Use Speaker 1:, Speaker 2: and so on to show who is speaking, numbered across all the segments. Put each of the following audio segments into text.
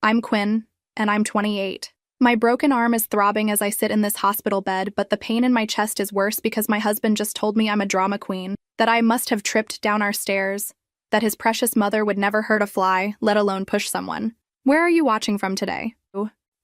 Speaker 1: I'm Quinn, and I'm 28. My broken arm is throbbing as I sit in this hospital bed, but the pain in my chest is worse because my husband just told me I'm a drama queen, that I must have tripped down our stairs, that his precious mother would never hurt a fly, let alone push someone. Where are you watching from today?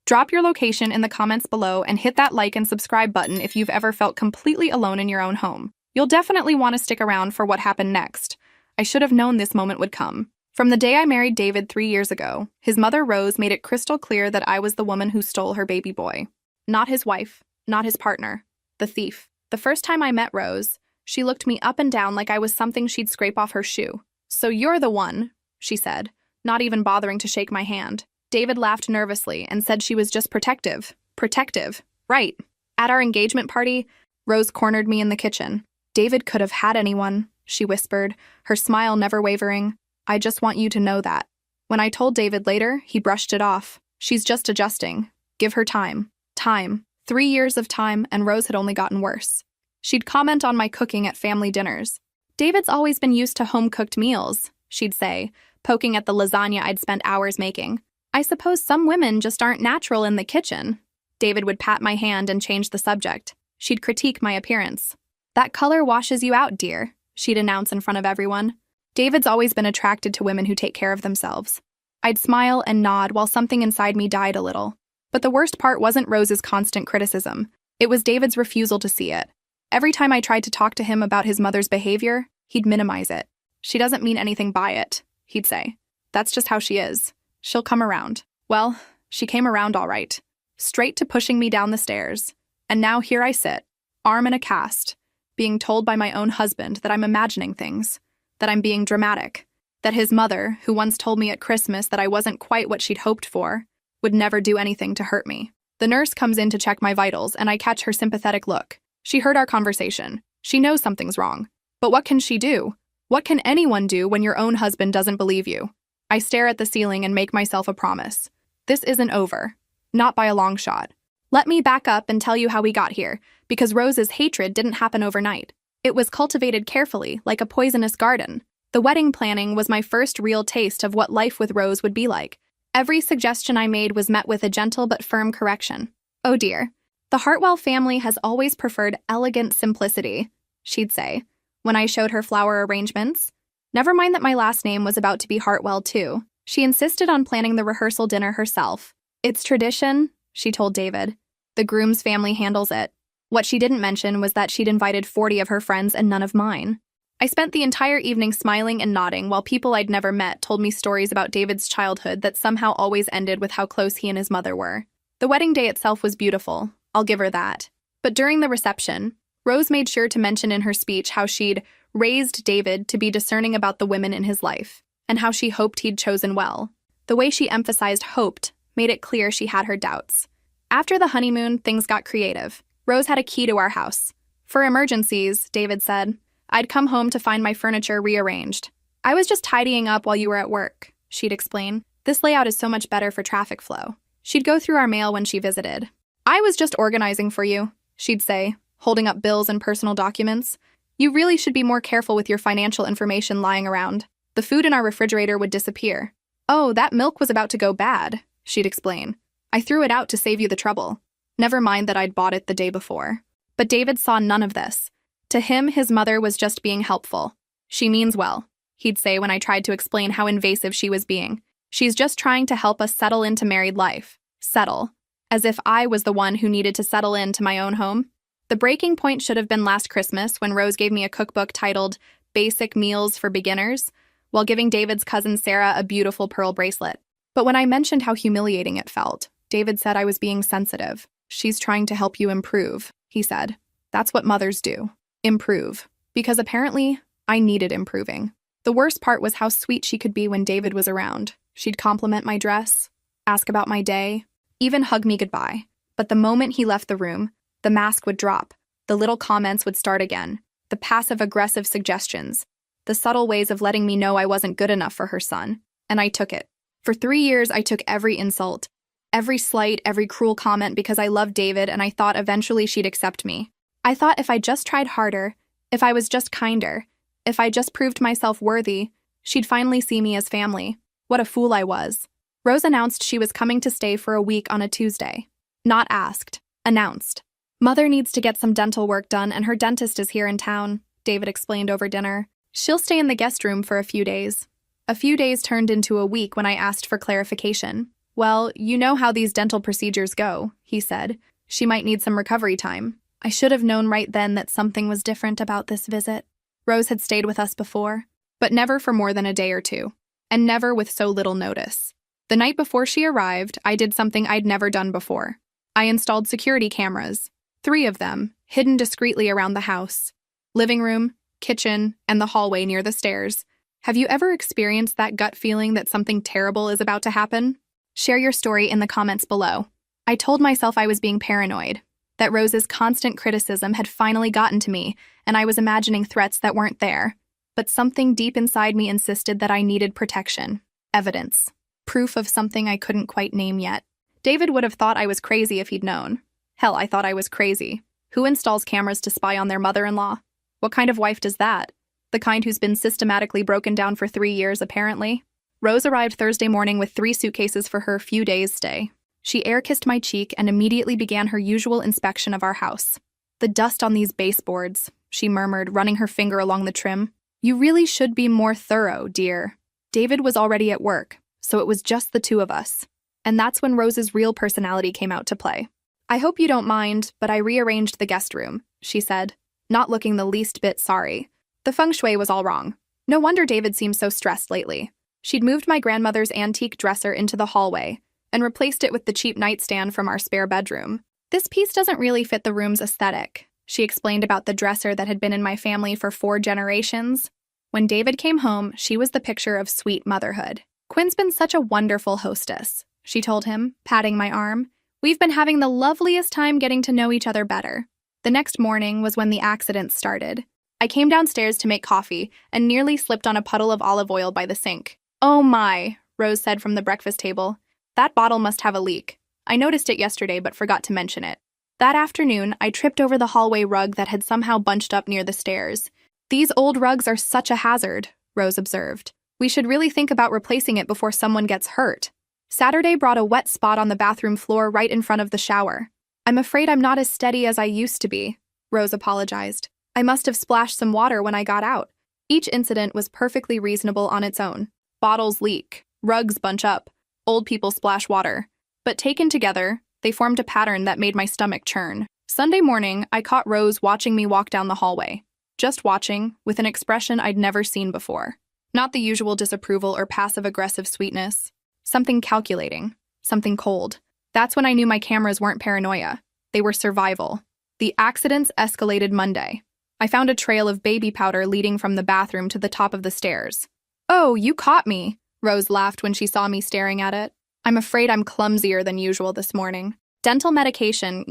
Speaker 1: Drop your location in the comments below and hit that like and subscribe button if you've ever felt completely alone in your own home. You'll definitely want to stick around for what happened next. I should have known this moment would come. From the day I married David 3 years ago, his mother Rose made it crystal clear that I was the woman who stole her baby boy. Not his wife, not his partner, the thief. The first time I met Rose, she looked me up and down like I was something she'd scrape off her shoe. "So you're the one," she said, not even bothering to shake my hand. David laughed nervously and said she was just protective. Protective, right. At our engagement party, Rose cornered me in the kitchen. "David could have had anyone," she whispered, her smile never wavering. "I just want you to know that." When I told David later, he brushed it off. "She's just adjusting. Give her time." Time. 3 years of time, and Rose had only gotten worse. She'd comment on my cooking at family dinners. "David's always been used to home-cooked meals," she'd say, poking at the lasagna I'd spent hours making. "I suppose some women just aren't natural in the kitchen." David would pat my hand and change the subject. She'd critique my appearance. "That color washes you out, dear," she'd announce in front of everyone. David's always been attracted to women who take care of themselves. I'd smile and nod while something inside me died a little. But the worst part wasn't Rose's constant criticism. It was David's refusal to see it. Every time I tried to talk to him about his mother's behavior, he'd minimize it. "She doesn't mean anything by it," he'd say. "That's just how she is. She'll come around." Well, she came around all right. Straight to pushing me down the stairs. And now here I sit, arm in a cast, being told by my own husband that I'm imagining things, that I'm being dramatic, that his mother, who once told me at Christmas that I wasn't quite what she'd hoped for, would never do anything to hurt me. The nurse comes in to check my vitals, and I catch her sympathetic look. She heard our conversation. She knows something's wrong. But what can she do? What can anyone do when your own husband doesn't believe you? I stare at the ceiling and make myself a promise. This isn't over. Not by a long shot. Let me back up and tell you how we got here, because Rose's hatred didn't happen overnight. It was cultivated carefully, like a poisonous garden. The wedding planning was my first real taste of what life with Rose would be like. Every suggestion I made was met with a gentle but firm correction. "Oh dear. The Hartwell family has always preferred elegant simplicity," she'd say, when I showed her flower arrangements. Never mind that my last name was about to be Hartwell, too. She insisted on planning the rehearsal dinner herself. "It's tradition," she told David. "The groom's family handles it." What she didn't mention was that she'd invited 40 of her friends and none of mine. I spent the entire evening smiling and nodding while people I'd never met told me stories about David's childhood that somehow always ended with how close he and his mother were. The wedding day itself was beautiful, I'll give her that. But during the reception, Rose made sure to mention in her speech how she'd raised David to be discerning about the women in his life, and how she hoped he'd chosen well. The way she emphasized hoped made it clear she had her doubts. After the honeymoon, things got creative. Rose had a key to our house. "For emergencies," David said, "I'd come home to find my furniture rearranged. I was just tidying up while you were at work," she'd explain. "This layout is so much better for traffic flow." She'd go through our mail when she visited. "I was just organizing for you," she'd say, holding up bills and personal documents. "You really should be more careful with your financial information lying around. The food in our refrigerator would disappear." "Oh, that milk was about to go bad," she'd explain. "I threw it out to save you the trouble." Never mind that I'd bought it the day before. But David saw none of this. To him, his mother was just being helpful. "She means well," he'd say when I tried to explain how invasive she was being. "She's just trying to help us settle into married life." Settle. As if I was the one who needed to settle into my own home. The breaking point should have been last Christmas when Rose gave me a cookbook titled Basic Meals for Beginners, while giving David's cousin Sarah a beautiful pearl bracelet. But when I mentioned how humiliating it felt, David said I was being sensitive. "She's trying to help you improve," he said. "That's what mothers do. Improve." Because apparently, I needed improving. The worst part was how sweet she could be when David was around. She'd compliment my dress, ask about my day, even hug me goodbye. But the moment he left the room, the mask would drop, the little comments would start again, the passive-aggressive suggestions, the subtle ways of letting me know I wasn't good enough for her son. And I took it. For 3 years, I took every insult, every slight, every cruel comment because I loved David and I thought eventually she'd accept me. I thought if I just tried harder, if I was just kinder, if I just proved myself worthy, she'd finally see me as family. What a fool I was. Rose announced she was coming to stay for a week on a Tuesday. Not asked. Announced. Mother needs to get some dental work done and her dentist is here in town, David explained over dinner. She'll stay in the guest room for a few days. A few days turned into a week when I asked for clarification. Well, you know how these dental procedures go, he said. She might need some recovery time. I should have known right then that something was different about this visit. Rose had stayed with us before, but never for more than a day or two, and never with so little notice. The night before she arrived, I did something I'd never done before. I installed security cameras, 3 of them, hidden discreetly around the house. Living room, kitchen, and the hallway near the stairs. Have you ever experienced that gut feeling that something terrible is about to happen? Share your story in the comments below. I told myself I was being paranoid, that Rose's constant criticism had finally gotten to me, and I was imagining threats that weren't there. But something deep inside me insisted that I needed protection. Evidence. Proof of something I couldn't quite name yet. David would have thought I was crazy if he'd known. Hell, I thought I was crazy. Who installs cameras to spy on their mother-in-law? What kind of wife does that? The kind who's been systematically broken down for 3 years, apparently. Rose arrived Thursday morning with 3 suitcases for her few days' stay. She air-kissed my cheek and immediately began her usual inspection of our house. The dust on these baseboards, she murmured, running her finger along the trim. You really should be more thorough, dear. David was already at work, so it was just the 2 of us. And that's when Rose's real personality came out to play. I hope you don't mind, but I rearranged the guest room, she said, not looking the least bit sorry. The feng shui was all wrong. No wonder David seemed so stressed lately. She'd moved my grandmother's antique dresser into the hallway and replaced it with the cheap nightstand from our spare bedroom. This piece doesn't really fit the room's aesthetic, she explained about the dresser that had been in my family for 4 generations. When David came home, she was the picture of sweet motherhood. Quinn's been such a wonderful hostess, she told him, patting my arm. We've been having the loveliest time getting to know each other better. The next morning was when the accident started. I came downstairs to make coffee and nearly slipped on a puddle of olive oil by the sink. Oh my, Rose said from the breakfast table. That bottle must have a leak. I noticed it yesterday but forgot to mention it. That afternoon, I tripped over the hallway rug that had somehow bunched up near the stairs. These old rugs are such a hazard, Rose observed. We should really think about replacing it before someone gets hurt. Saturday brought a wet spot on the bathroom floor right in front of the shower. I'm afraid I'm not as steady as I used to be, Rose apologized. I must have splashed some water when I got out. Each incident was perfectly reasonable on its own. Bottles leak, rugs bunch up, old people splash water. But taken together, they formed a pattern that made my stomach churn. Sunday morning, I caught Rose watching me walk down the hallway. Just watching, with an expression I'd never seen before. Not the usual disapproval or passive-aggressive sweetness. Something calculating. Something cold. That's when I knew my cameras weren't paranoia. They were survival. The accidents escalated Monday. I found a trail of baby powder leading from the bathroom to the top of the stairs. Oh, you caught me, Rose laughed when she saw me staring at it. I'm afraid I'm clumsier than usual this morning. Dental medication,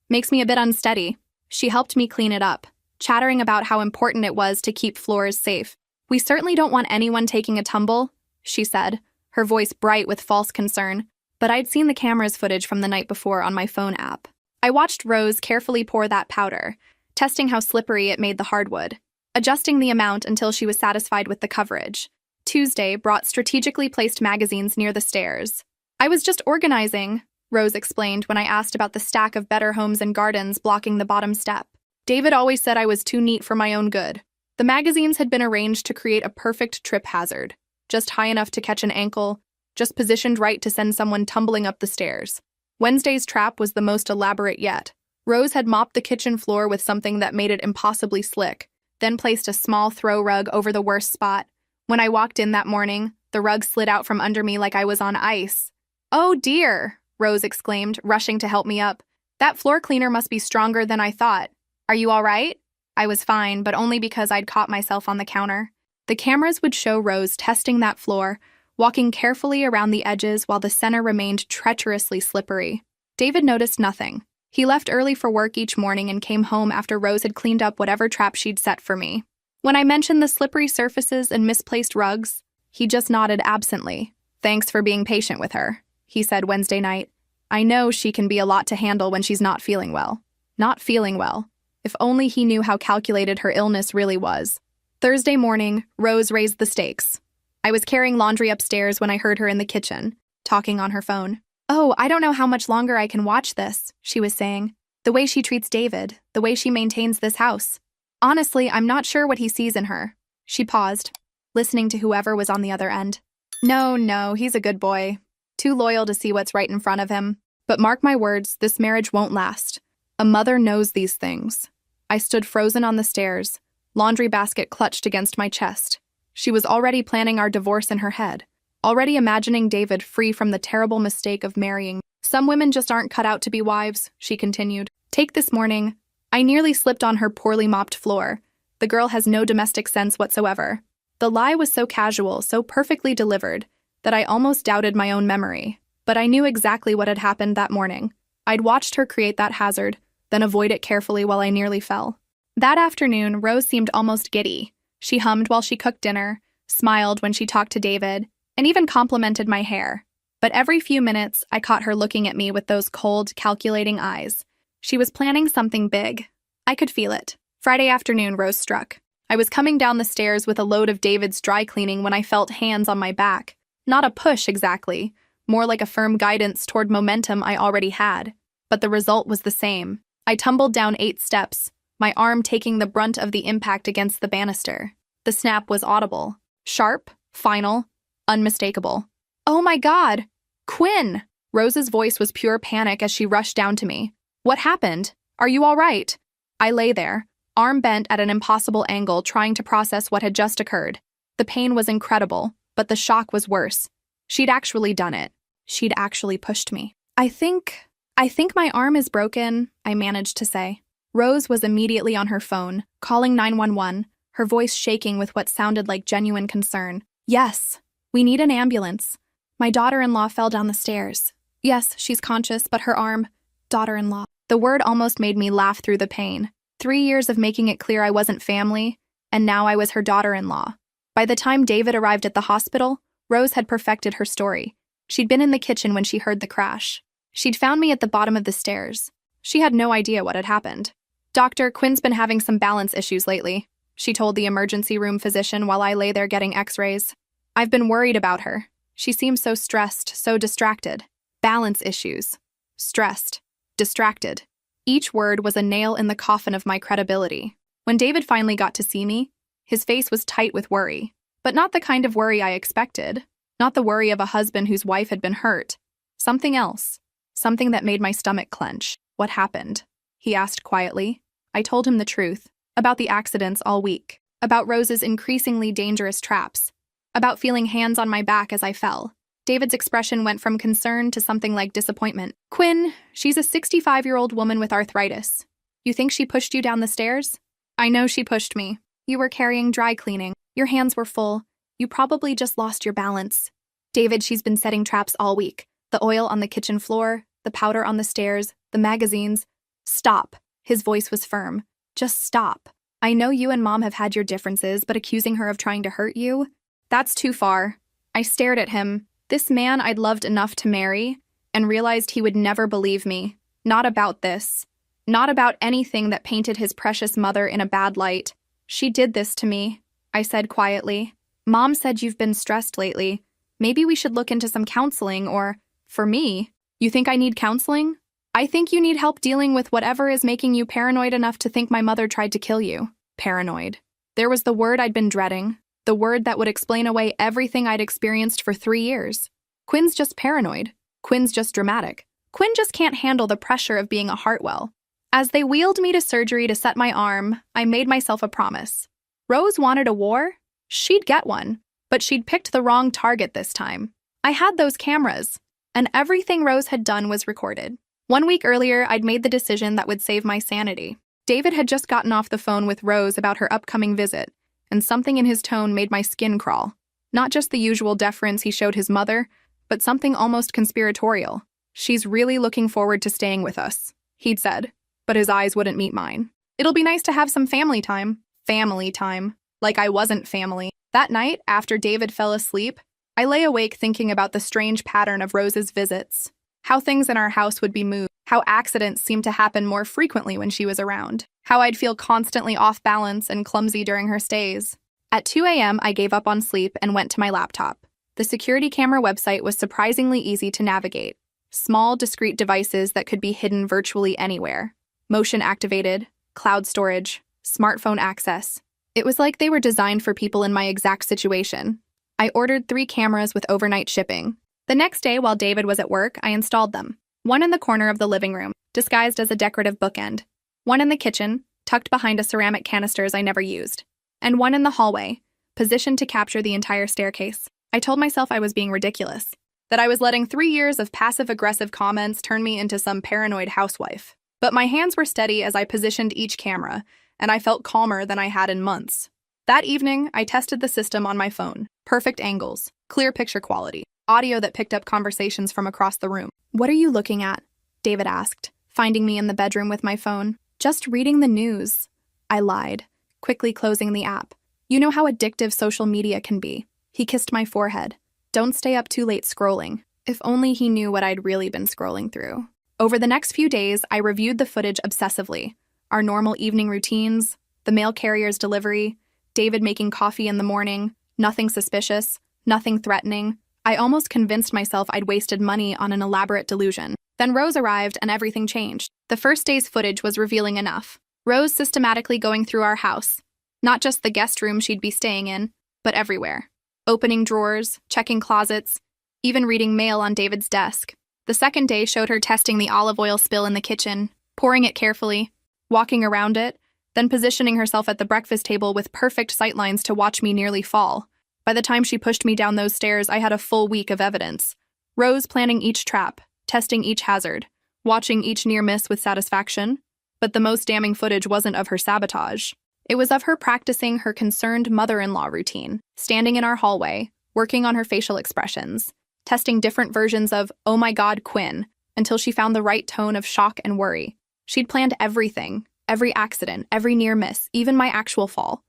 Speaker 1: makes me a bit unsteady. She helped me clean it up, chattering about how important it was to keep floors safe. We certainly don't want anyone taking a tumble, she said, her voice bright with false concern. But I'd seen the camera's footage from the night before on my phone app. I watched Rose carefully pour that powder, testing how slippery it made the hardwood, adjusting the amount until she was satisfied with the coverage. Tuesday brought strategically placed magazines near the stairs. I was just organizing, Rose explained when I asked about the stack of Better Homes and Gardens blocking the bottom step. David always said I was too neat for my own good. The magazines had been arranged to create a perfect trip hazard, just high enough to catch an ankle, just positioned right to send someone tumbling up the stairs. Wednesday's trap was the most elaborate yet. Rose had mopped the kitchen floor with something that made it impossibly slick, then placed a small throw rug over the worst spot. When I walked in that morning, the rug slid out from under me like I was on ice. Oh dear, Rose exclaimed, rushing to help me up. That floor cleaner must be stronger than I thought. Are you all right? I was fine, but only because I'd caught myself on the counter. The cameras would show Rose testing that floor, walking carefully around the edges while the center remained treacherously slippery. David noticed nothing. He left early for work each morning and came home after Rose had cleaned up whatever trap she'd set for me. When I mentioned the slippery surfaces and misplaced rugs, he just nodded absently. Thanks for being patient with her, he said Wednesday night. I know she can be a lot to handle when she's not feeling well. Not feeling well. If only he knew how calculated her illness really was. Thursday morning, Rose raised the stakes. I was carrying laundry upstairs when I heard her in the kitchen. talking on her phone. "Oh, I don't know how much longer I can watch this," she was saying. "The way she treats David, the way she maintains this house. Honestly, I'm not sure what he sees in her." She paused, listening to whoever was on the other end. No, he's a good boy. Too loyal to see what's right in front of him. But mark my words, this marriage won't last. A mother knows these things. I stood frozen on the stairs, laundry basket clutched against my chest. She was already planning our divorce in her head, already imagining David free from the terrible mistake of marrying. "Some women just aren't cut out to be wives," she continued. "Take this morning. I nearly slipped on her poorly mopped floor. The girl has no domestic sense whatsoever." The lie was so casual, so perfectly delivered, that I almost doubted my own memory. But I knew exactly what had happened that morning. I'd watched her create that hazard, then avoid it carefully while I nearly fell. That afternoon, Rose seemed almost giddy. She hummed while she cooked dinner, smiled when she talked to David, and even complimented my hair. But every few minutes, I caught her looking at me with those cold, calculating eyes. She was planning something big. I could feel it. Friday afternoon, Rose struck. I was coming down the stairs with a load of David's dry cleaning when I felt hands on my back. Not a push, exactly. More like a firm guidance toward momentum I already had. But the result was the same. I tumbled down 8 steps, my arm taking the brunt of the impact against the banister. The snap was audible. Sharp, final, unmistakable. "Oh my God! Quinn!" Rose's voice was pure panic as she rushed down to me. "What happened? Are you all right?" I lay there, arm bent at an impossible angle, trying to process what had just occurred. The pain was incredible, but the shock was worse. She'd actually done it. She'd actually pushed me. I think my arm is broken," I managed to say. Rose was immediately on her phone, calling 911, her voice shaking with what sounded like genuine concern. "Yes, we need an ambulance. My daughter-in-law fell down the stairs. Yes, she's conscious, but her arm, daughter-in-law." The word almost made me laugh through the pain. 3 years of making it clear I wasn't family, and now I was her daughter-in-law. By the time David arrived at the hospital, Rose had perfected her story. She'd been in the kitchen when she heard the crash. She'd found me at the bottom of the stairs. She had no idea what had happened. "Doctor, Quinn's been having some balance issues lately," she told the emergency room physician while I lay there getting x-rays. "I've been worried about her. She seems so stressed, so distracted." Balance issues. Stressed. Distracted. Each word was a nail in the coffin of my credibility. When David finally got to see me, his face was tight with worry. But not the kind of worry I expected. Not the worry of a husband whose wife had been hurt. Something else. Something that made my stomach clench. "What happened?" he asked quietly. I told him the truth. About the accidents all week. About Rose's increasingly dangerous traps. About feeling hands on my back as I fell. David's expression went from concern to something like disappointment. "Quinn, she's a 65-year-old woman with arthritis. You think she pushed you down the stairs?" "I know she pushed me. You were carrying dry cleaning. Your hands were full. You probably just lost your balance." "David, she's been setting traps all week. The oil on the kitchen floor, the powder on the stairs, the magazines." "Stop." His voice was firm. "Just stop. I know you and Mom have had your differences, but accusing her of trying to hurt you? That's too far." I stared at him. This man I'd loved enough to marry, and realized he would never believe me. Not about this. Not about anything that painted his precious mother in a bad light. "She did this to me," I said quietly. "Mom said you've been stressed lately. Maybe we should look into some counseling or, for me, you think I need counseling? I think you need help dealing with whatever is making you paranoid enough to think my mother tried to kill you." Paranoid. There was the word I'd been dreading. The word that would explain away everything I'd experienced for 3 years. Quinn's just paranoid. Quinn's just dramatic. Quinn just can't handle the pressure of being a Hartwell. As they wheeled me to surgery to set my arm, I made myself a promise. Rose wanted a war? She'd get one. But she'd picked the wrong target this time. I had those cameras, and everything Rose had done was recorded. 1 week earlier, I'd made the decision that would save my sanity. David had just gotten off the phone with Rose about her upcoming visit, and something in his tone made my skin crawl. Not just the usual deference he showed his mother, but something almost conspiratorial. "She's really looking forward to staying with us," he'd said, but his eyes wouldn't meet mine. "It'll be nice to have some family time." Family time. Like I wasn't family. That night, after David fell asleep, I lay awake thinking about the strange pattern of Rose's visits. How things in our house would be moved. How accidents seemed to happen more frequently when she was around. How I'd feel constantly off balance and clumsy during her stays. At 2 a.m., I gave up on sleep and went to my laptop. The security camera website was surprisingly easy to navigate. Small, discrete devices that could be hidden virtually anywhere. Motion activated, cloud storage, smartphone access. It was like they were designed for people in my exact situation. I ordered 3 cameras with overnight shipping. The next day, while David was at work, I installed them. One in the corner of the living room, disguised as a decorative bookend. One in the kitchen, tucked behind a ceramic canisters I never used. And one in the hallway, positioned to capture the entire staircase. I told myself I was being ridiculous, that I was letting 3 years of passive-aggressive comments turn me into some paranoid housewife. But my hands were steady as I positioned each camera, and I felt calmer than I had in months. That evening, I tested the system on my phone. Perfect angles, clear picture quality, audio that picked up conversations from across the room. "What are you looking at?" David asked, finding me in the bedroom with my phone. "Just reading the news." I lied, quickly closing the app. "You know how addictive social media can be." He kissed my forehead. "Don't stay up too late scrolling." If only he knew what I'd really been scrolling through. Over the next few days, I reviewed the footage obsessively. Our normal evening routines, the mail carrier's delivery, David making coffee in the morning, nothing suspicious, nothing threatening. I almost convinced myself I'd wasted money on an elaborate delusion. Then Rose arrived and everything changed. The first day's footage was revealing enough. Rose systematically going through our house. Not just the guest room she'd be staying in, but everywhere. Opening drawers, checking closets, even reading mail on David's desk. The second day showed her testing the olive oil spill in the kitchen, pouring it carefully, walking around it, then positioning herself at the breakfast table with perfect sightlines to watch me nearly fall. By the time she pushed me down those stairs, I had a full week of evidence. Rose planning each trap, testing each hazard, watching each near miss with satisfaction. But the most damning footage wasn't of her sabotage. It was of her practicing her concerned mother-in-law routine, standing in our hallway, working on her facial expressions, testing different versions of "Oh my God, Quinn," until she found the right tone of shock and worry. She'd planned everything, every accident, every near miss, even my actual fall.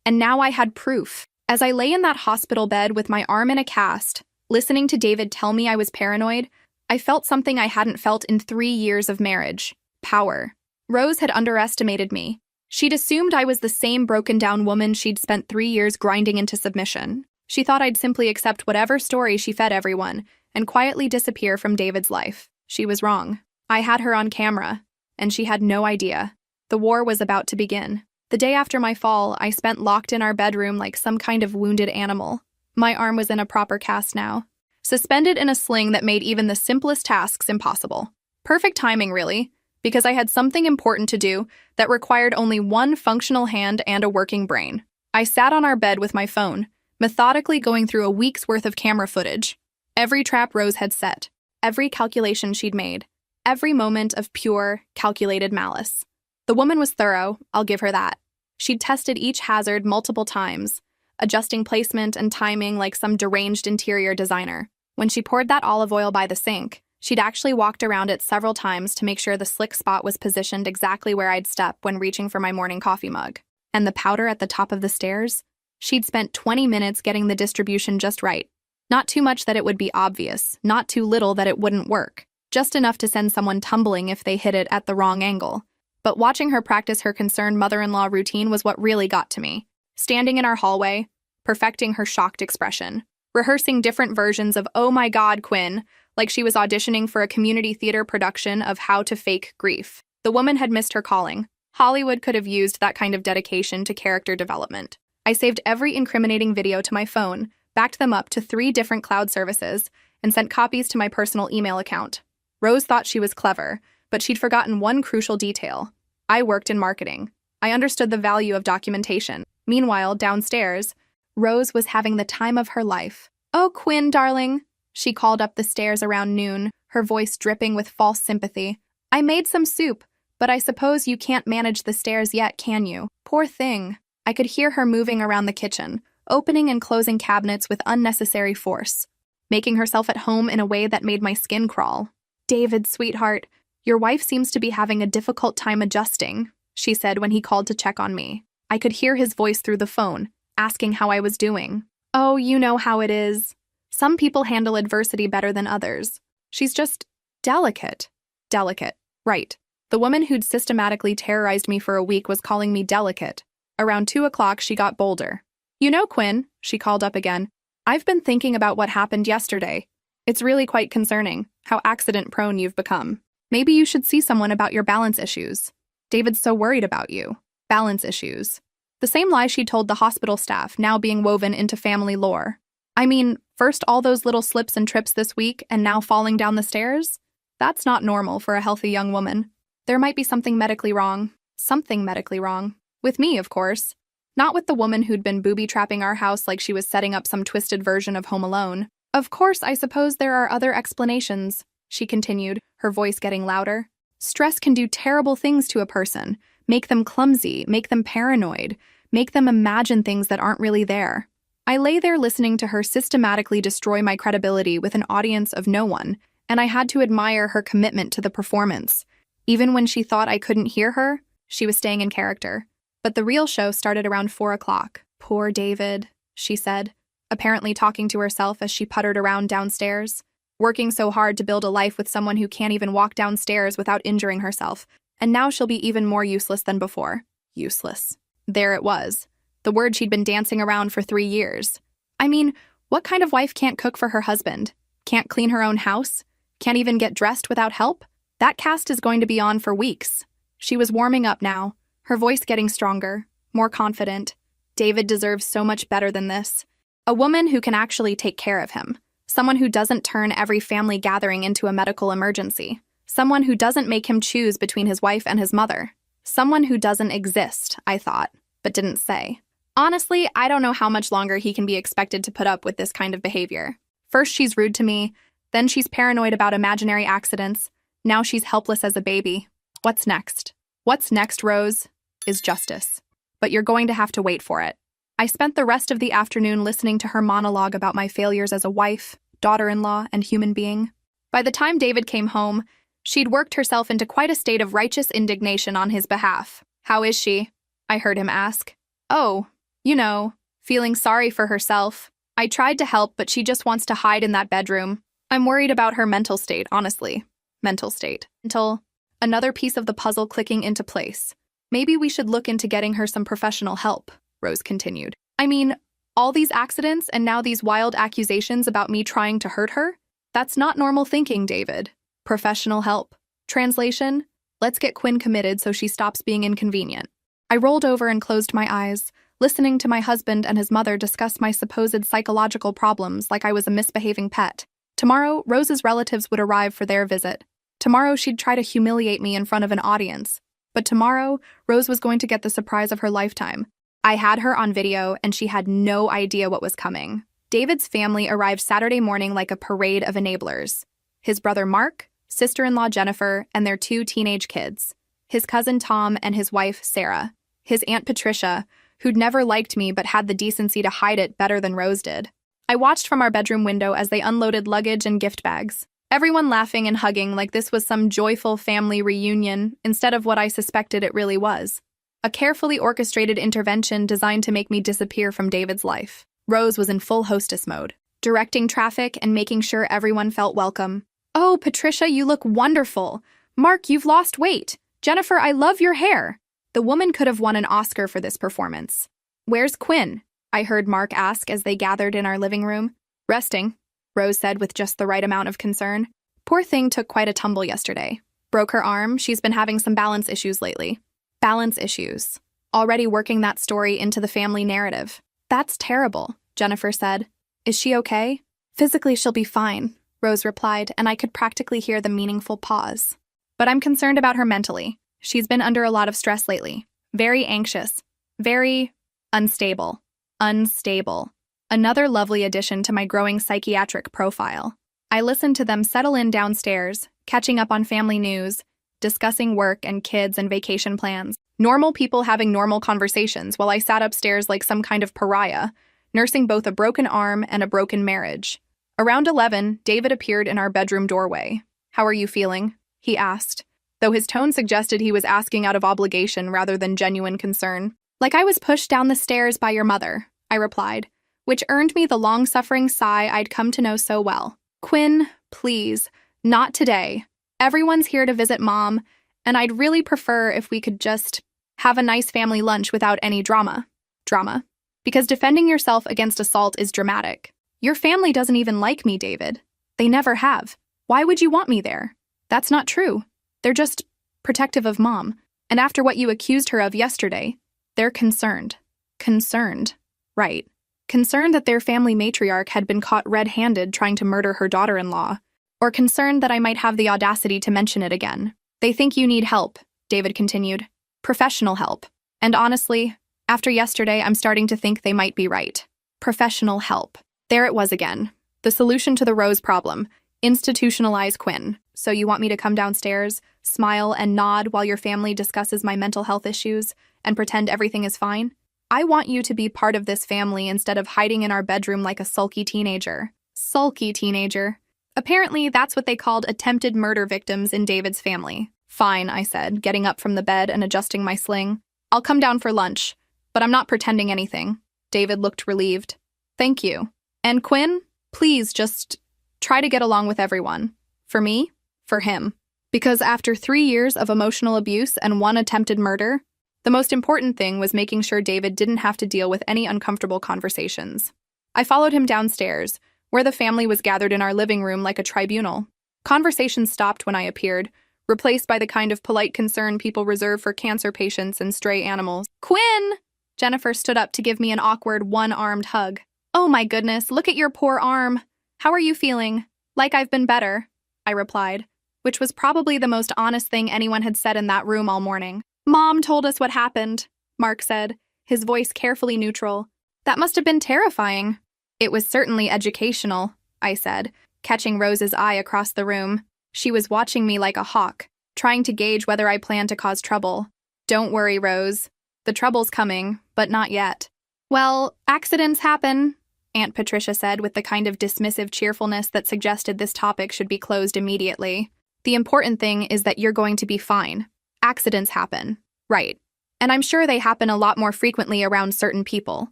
Speaker 1: And now I had proof. As I lay in that hospital bed with my arm in a cast, listening to David tell me I was paranoid, I felt something I hadn't felt in 3 years of marriage. Power. Rose had underestimated me. She'd assumed I was the same broken-down woman she'd spent 3 years grinding into submission. She thought I'd simply accept whatever story she fed everyone and quietly disappear from David's life. She was wrong. I had her on camera, and she had no idea. The war was about to begin. The day after my fall, I spent locked in our bedroom like some kind of wounded animal. My arm was in a proper cast now, suspended in a sling that made even the simplest tasks impossible. Perfect timing, really, because I had something important to do that required only one functional hand and a working brain. I sat on our bed with my phone, methodically going through a week's worth of camera footage. Every trap Rose had set, every calculation she'd made, every moment of pure, calculated malice. The woman was thorough, I'll give her that. She'd tested each hazard multiple times, adjusting placement and timing like some deranged interior designer. When she poured that olive oil by the sink, she'd actually walked around it several times to make sure the slick spot was positioned exactly where I'd step when reaching for my morning coffee mug. And the powder at the top of the stairs? She'd spent 20 minutes getting the distribution just right. Not too much that it would be obvious, not too little that it wouldn't work. Just enough to send someone tumbling if they hit it at the wrong angle. But watching her practice her concerned mother-in-law routine was what really got to me. Standing in our hallway, perfecting her shocked expression, rehearsing different versions of "Oh my God, Quinn," like she was auditioning for a community theater production of How to Fake Grief. The woman had missed her calling. Hollywood could have used that kind of dedication to character development. I saved every incriminating video to my phone, backed them up to 3 different cloud services, and sent copies to my personal email account. Rose thought she was clever, but she'd forgotten one crucial detail. I worked in marketing. I understood the value of documentation. Meanwhile, downstairs, Rose was having the time of her life. "Oh, Quinn, darling," she called up the stairs around noon, her voice dripping with false sympathy. "I made some soup, but I suppose you can't manage the stairs yet, can you? Poor thing." I could hear her moving around the kitchen, opening and closing cabinets with unnecessary force, making herself at home in a way that made my skin crawl. "David, sweetheart, your wife seems to be having a difficult time adjusting," she said when he called to check on me. I could hear his voice through the phone, asking how I was doing. "Oh, you know how it is. Some people handle adversity better than others. She's just delicate." Delicate, right. The woman who'd systematically terrorized me for a week was calling me delicate. Around 2 o'clock, she got bolder. "You know, Quinn," she called up again, I've been thinking about what happened yesterday. It's really quite concerning how accident-prone you've become. Maybe you should see someone about your balance issues. David's so worried about you. Balance issues. The same lie she told the hospital staff now being woven into family lore. I mean, first all those little slips and trips this week and now falling down the stairs? That's not normal for a healthy young woman. There might be something medically wrong. Something medically wrong. With me, of course. Not with the woman who'd been booby-trapping our house like she was setting up some twisted version of Home Alone. Of course, I suppose there are other explanations, she continued, her voice getting louder. Stress can do terrible things to a person. Make them clumsy, make them paranoid, make them imagine things that aren't really there. I lay there listening to her systematically destroy my credibility with an audience of no one, and I had to admire her commitment to the performance. Even when she thought I couldn't hear her, she was staying in character. But the real show started around 4 o'clock. Poor David, she said, apparently talking to herself as she puttered around downstairs. Working so hard to build a life with someone who can't even walk downstairs without injuring herself. And now she'll be even more useless than before. Useless. There it was. The word she'd been dancing around for 3 years. I mean, what kind of wife can't cook for her husband? Can't clean her own house? Can't even get dressed without help? That cast is going to be on for weeks. She was warming up now, her voice getting stronger, more confident. David deserves so much better than this. A woman who can actually take care of him. Someone who doesn't turn every family gathering into a medical emergency. Someone who doesn't make him choose between his wife and his mother. Someone who doesn't exist, I thought, but didn't say. Honestly, I don't know how much longer he can be expected to put up with this kind of behavior. First she's rude to me, then she's paranoid about imaginary accidents, now she's helpless as a baby. What's next? What's next, Rose, is justice. But you're going to have to wait for it. I spent the rest of the afternoon listening to her monologue about my failures as a wife, daughter-in-law, and human being. By the time David came home, she'd worked herself into quite a state of righteous indignation on his behalf. How is she? I heard him ask. Oh, you know, feeling sorry for herself. I tried to help, but she just wants to hide in that bedroom. I'm worried about her mental state, honestly. Mental state. Until another piece of the puzzle clicking into place. Maybe we should look into getting her some professional help, Rose continued. I mean, all these accidents and now these wild accusations about me trying to hurt her? That's not normal thinking, David. Professional help. Translation, let's get Quinn committed so she stops being inconvenient. I rolled over and closed my eyes, listening to my husband and his mother discuss my supposed psychological problems like I was a misbehaving pet. Tomorrow, Rose's relatives would arrive for their visit. Tomorrow, she'd try to humiliate me in front of an audience. But tomorrow, Rose was going to get the surprise of her lifetime. I had her on video, and she had no idea what was coming. David's family arrived Saturday morning like a parade of enablers. His brother Mark, sister-in-law Jennifer, and their 2 teenage kids. His cousin Tom and his wife Sarah. His Aunt Patricia, who'd never liked me but had the decency to hide it better than Rose did. I watched from our bedroom window as they unloaded luggage and gift bags. Everyone laughing and hugging like this was some joyful family reunion instead of what I suspected it really was. A carefully orchestrated intervention designed to make me disappear from David's life. Rose was in full hostess mode, directing traffic and making sure everyone felt welcome. Oh, Patricia, you look wonderful. Mark, you've lost weight. Jennifer, I love your hair. The woman could have won an Oscar for this performance. Where's Quinn? I heard Mark ask as they gathered in our living room. Resting, Rose said with just the right amount of concern. Poor thing took quite a tumble yesterday. Broke her arm. She's been having some balance issues lately. Balance issues. Already working that story into the family narrative. That's terrible, Jennifer said. Is she okay? Physically, she'll be fine, Rose replied, and I could practically hear the meaningful pause. But I'm concerned about her mentally. She's been under a lot of stress lately. Very anxious. Very unstable. Unstable. Another lovely addition to my growing psychiatric profile. I listened to them settle in downstairs, catching up on family news, discussing work and kids and vacation plans. Normal people having normal conversations while I sat upstairs like some kind of pariah, nursing both a broken arm and a broken marriage. Around 11, David appeared in our bedroom doorway. How are you feeling? He asked, though his tone suggested he was asking out of obligation rather than genuine concern. Like I was pushed down the stairs by your mother, I replied, which earned me the long-suffering sigh I'd come to know so well. Quinn, please, not today. Everyone's here to visit Mom, and I'd really prefer if we could just have a nice family lunch without any drama. Drama. Because defending yourself against assault is dramatic. Your family doesn't even like me, David. They never have. Why would you want me there? That's not true. They're just protective of Mom. And after what you accused her of yesterday, they're concerned. Concerned. Right. Concerned that their family matriarch had been caught red-handed trying to murder her daughter-in-law, or concerned that I might have the audacity to mention it again. They think you need help, David continued. Professional help. And honestly, after yesterday, I'm starting to think they might be right. Professional help. There it was again. The solution to the Rose problem. Institutionalize Quinn. So you want me to come downstairs, smile and nod while your family discusses my mental health issues, and pretend everything is fine? I want you to be part of this family instead of hiding in our bedroom like a sulky teenager. Sulky teenager. Apparently, that's what they called attempted murder victims in David's family. Fine, I said, getting up from the bed and adjusting my sling. I'll come down for lunch, but I'm not pretending anything. David looked relieved. Thank you. And Quinn, please just try to get along with everyone. For me, for him. Because after 3 years of emotional abuse and 1 attempted murder, the most important thing was making sure David didn't have to deal with any uncomfortable conversations. I followed him downstairs, where the family was gathered in our living room like a tribunal. Conversations stopped when I appeared, replaced by the kind of polite concern people reserve for cancer patients and stray animals. Quinn! Jennifer stood up to give me an awkward one-armed hug. Oh my goodness, look at your poor arm. How are you feeling? Like I've been better, I replied, which was probably the most honest thing anyone had said in that room all morning. Mom told us what happened, Mark said, his voice carefully neutral. That must have been terrifying. It was certainly educational, I said, catching Rose's eye across the room. She was watching me like a hawk, trying to gauge whether I planned to cause trouble. Don't worry, Rose. The trouble's coming, but not yet. Well, accidents happen, Aunt Patricia said with the kind of dismissive cheerfulness that suggested this topic should be closed immediately. The important thing is that you're going to be fine. Accidents happen. Right. And I'm sure they happen a lot more frequently around certain people.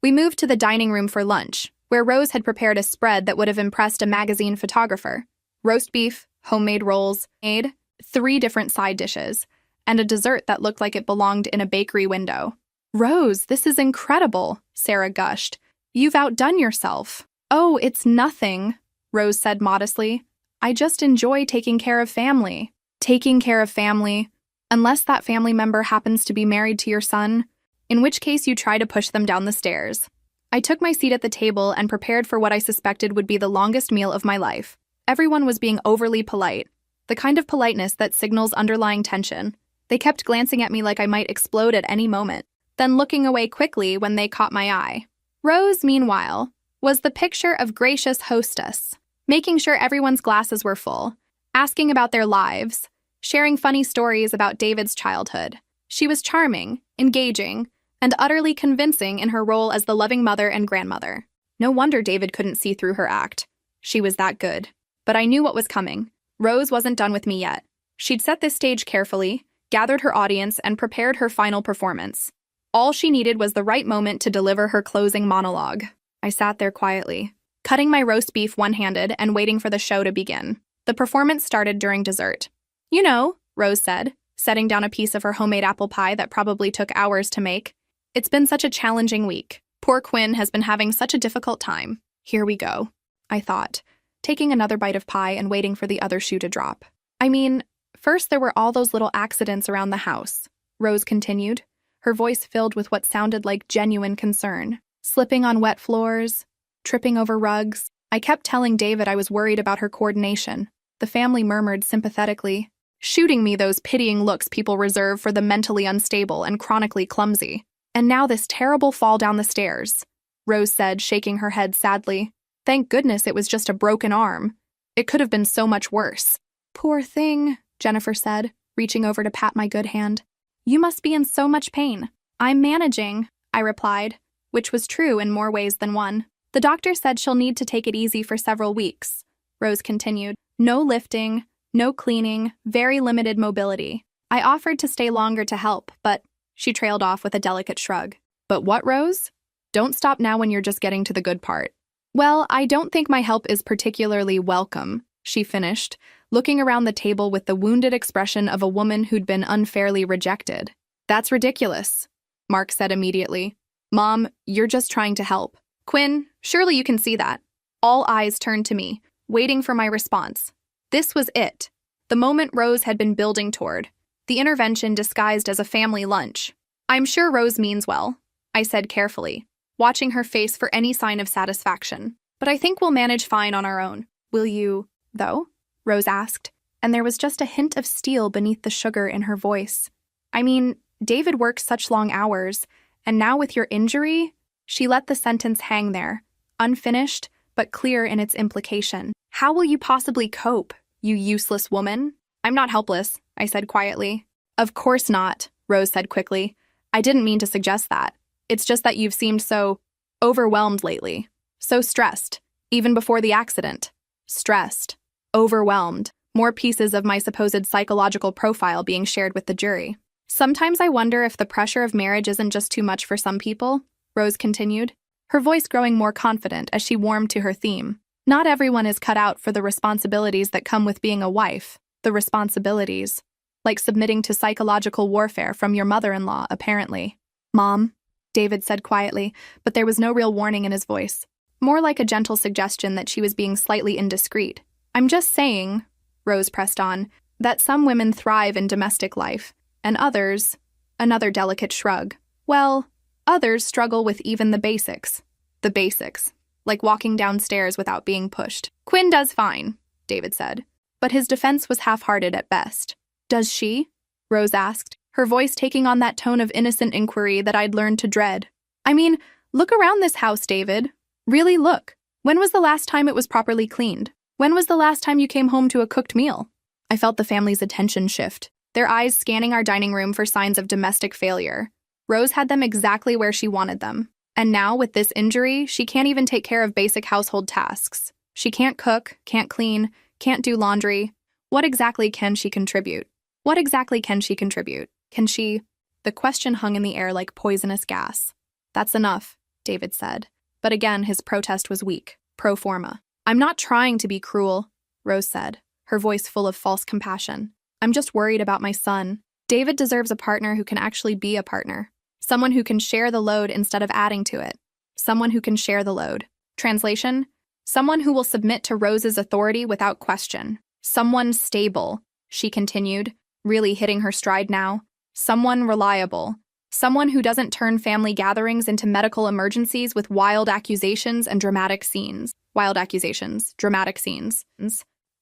Speaker 1: We moved to the dining room for lunch, where Rose had prepared a spread that would have impressed a magazine photographer. Roast beef, homemade rolls, 3 different side dishes, and a dessert that looked like it belonged in a bakery window. Rose, this is incredible, Sarah gushed. You've outdone yourself. Oh, it's nothing, Rose said modestly. I just enjoy taking care of family. Taking care of family. Unless that family member happens to be married to your son, in which case you try to push them down the stairs. I took my seat at the table and prepared for what I suspected would be the longest meal of my life. Everyone was being overly polite, the kind of politeness that signals underlying tension. They kept glancing at me like I might explode at any moment, then looking away quickly when they caught my eye. Rose, meanwhile, was the picture of gracious hostess, making sure everyone's glasses were full, asking about their lives, sharing funny stories about David's childhood. She was charming, engaging, and utterly convincing in her role as the loving mother and grandmother. No wonder David couldn't see through her act. She was that good. But I knew what was coming. Rose wasn't done with me yet. She'd set this stage carefully, gathered her audience, and prepared her final performance. All she needed was the right moment to deliver her closing monologue. I sat there quietly, cutting my roast beef one-handed and waiting for the show to begin. The performance started during dessert. You know, Rose said, setting down a piece of her homemade apple pie that probably took hours to make. It's been such a challenging week. Poor Quinn has been having such a difficult time. Here we go, I thought, taking another bite of pie and waiting for the other shoe to drop. I mean, first there were all those little accidents around the house, Rose continued, her voice filled with what sounded like genuine concern. Slipping on wet floors, tripping over rugs. I kept telling David I was worried about her coordination. The family murmured sympathetically, shooting me those pitying looks people reserve for the mentally unstable and chronically clumsy. And now this terrible fall down the stairs, Rose said, shaking her head sadly. Thank goodness it was just a broken arm. It could have been so much worse. Poor thing, Jennifer said, reaching over to pat my good hand. You must be in so much pain. I'm managing, I replied, which was true in more ways than one. The doctor said she'll need to take it easy for several weeks, Rose continued. No lifting, no cleaning, very limited mobility. I offered to stay longer to help, but she trailed off with a delicate shrug. But what, Rose? Don't stop now when you're just getting to the good part. Well, I don't think my help is particularly welcome, she finished, looking around the table with the wounded expression of a woman who'd been unfairly rejected. That's ridiculous, Mark said immediately. Mom, you're just trying to help. Quinn, surely you can see that. All eyes turned to me, waiting for my response. This was it. The moment Rose had been building toward. The intervention disguised as a family lunch. "I'm sure Rose means well," I said carefully, watching her face for any sign of satisfaction. "But I think we'll manage fine on our own. Will you, though?" Rose asked, and there was just a hint of steel beneath the sugar in her voice. "I mean, David works such long hours, and now with your injury—" She let the sentence hang there, unfinished but clear in its implication. "How will you possibly cope, you useless woman?" "I'm not helpless," I said quietly. "Of course not," Rose said quickly. "I didn't mean to suggest that. It's just that you've seemed so overwhelmed lately. So stressed, even before the accident. Stressed. Overwhelmed. More pieces of my supposed psychological profile being shared with the jury. Sometimes I wonder if the pressure of marriage isn't just too much for some people," Rose continued, her voice growing more confident as she warmed to her theme. "Not everyone is cut out for the responsibilities that come with being a wife. The responsibilities. Like submitting to psychological warfare from your mother-in-law, apparently." "Mom," David said quietly, but there was no real warning in his voice. More like a gentle suggestion that she was being slightly indiscreet. "I'm just saying," Rose pressed on, "that some women thrive in domestic life, and others—" Another delicate shrug. "Well, others struggle with even the basics. The basics. Like walking downstairs without being pushed." "Quinn does fine," David said, but his defense was half-hearted at best. "Does she?" Rose asked, her voice taking on that tone of innocent inquiry that I'd learned to dread. "I mean, look around this house, David. Really look. When was the last time it was properly cleaned? When was the last time you came home to a cooked meal?" I felt the family's attention shift, their eyes scanning our dining room for signs of domestic failure. Rose had them exactly where she wanted them. And now, with this injury, she can't even take care of basic household tasks. She can't cook, can't clean, can't do laundry. What exactly can she contribute? What exactly can she contribute? Can she— The question hung in the air like poisonous gas. "That's enough," David said. But again, his protest was weak, pro forma. "I'm not trying to be cruel," Rose said, her voice full of false compassion. "I'm just worried about my son. David deserves a partner who can actually be a partner. Someone who can share the load instead of adding to it. Someone who can share the load." Translation: someone who will submit to Rose's authority without question. "Someone stable," she continued, really hitting her stride now. "Someone reliable. Someone who doesn't turn family gatherings into medical emergencies with wild accusations and dramatic scenes. Wild accusations, dramatic scenes.